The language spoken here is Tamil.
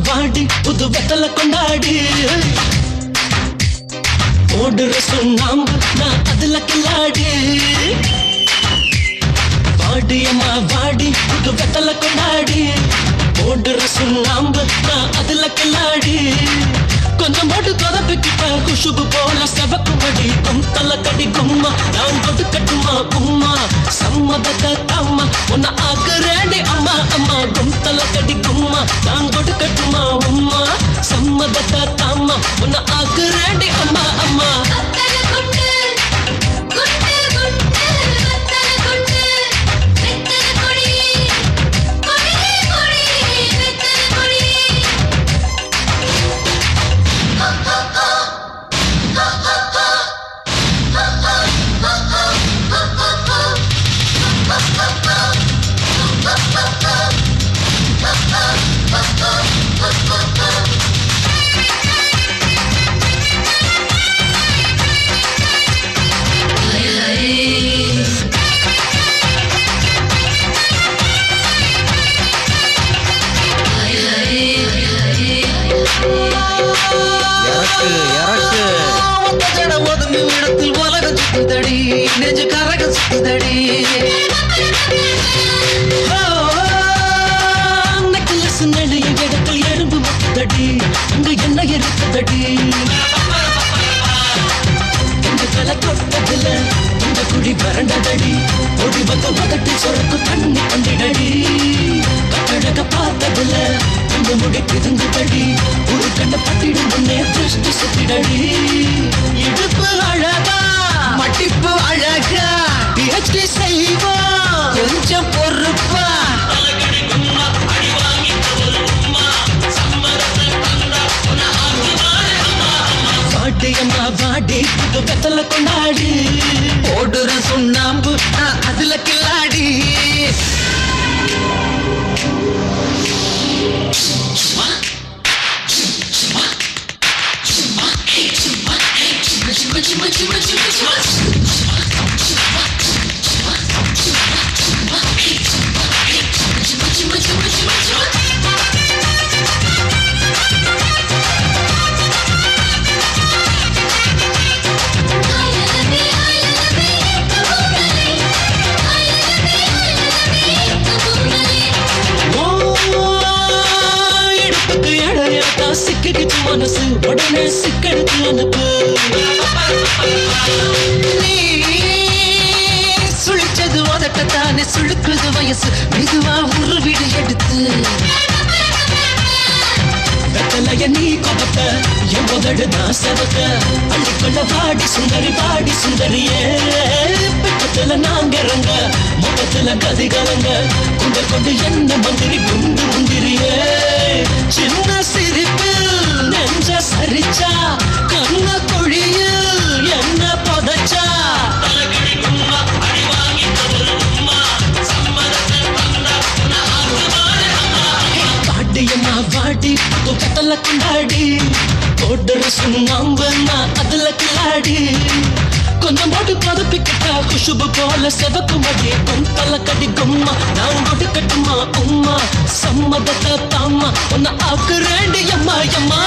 வாடி புது வெத்தல கொண்டாடி ஓடுற சுண்ணாம்பு நான் அதுல கில்லாடி வாடியம்மா வாடி புது வெத்தல கொண்டாடி ஓடுற சுண்ணாம்பு நான் அதுல கில்லாடி கொஞ்சம் போட்டு கொதப்பிக்கிட்ட குஷுபு போல செவக்குமடி தல கடி கும்மா நான் கொட்டு கட்டுமா உம்மா சம்மதத்தை தாமா உன்னை ஆக்குறேடி அம்மா அம்மா தல கடி கும்மா நான் கொட்டு கட்டுமா உம்மா சம்மதத்தை தாமா உன்னை ஆக்குறேடி அம்மா அம்மா இடத்தில் உலகம் சுத்துதடி நெஞ்சு கரக சுத்துதடி நெடைய இடத்தில் எறும்பு முத்துதடி இங்க என்ன இருக்குதடி இந்த கலை தொட்டதுல இந்த குடி பரண்டதடி ஒடி வந்து மதட்டு சொரக்கு தண்ணி கொண்டிடடி கட்டழக பார்த்ததுல இந்த முடி பிதுங்குதடி ஒரு கண்ண பட்டிடும் முன்னே திருஷ்டி சுத்திடடி இடுப்பு அழகா மட்டிப்பு அழகா பிஹெச்டி செய்வா கொஞ்சம் பொறுப்பா வாடியம்மா வாடி புது வெத்தல கொண்டாடி ஓடுற சுண்ணாம்பு அதுல கில்லாடி சிக்கிட்டு மனசு உடனே சிக்கெடுத்து அனுப்பு நீ சுழிச்சது உதட்டத்தானே சுழுக்குது வயசு மெதுவா ஒரு வீடு எடுத்து வெத்தலைய நீ கொபத்த என் உதடுதான் செவக்க அள்ளிக்கொள்ள வாடி சுந்தரியே பிட்டத்துல நாங்க இறங்க முகத்துல கதி கலங்க கொண்டு என்ன மந்திரி குண்டு முந்திரியே சின்ன சிரிப்பில் நெஞ்ச சரிச்சா கண்ண கொழியில் என்ன பதச்சா வாடியம்மா வாடி கத்தல கொண்டாடி ஓடுற சுண்ணாம்பு நான் அதுல கில்லாடி கொஞ்சம் போட்டு பதப்பிக்கிட்டா குஷுபு போல செவக்குமடி தல கடி கும்மா நான் போட்டு கட்டுமா உம்மா சம்மதத்தை தாமா உன்னை ஆக்குறேண்டி அம்மா அம்மா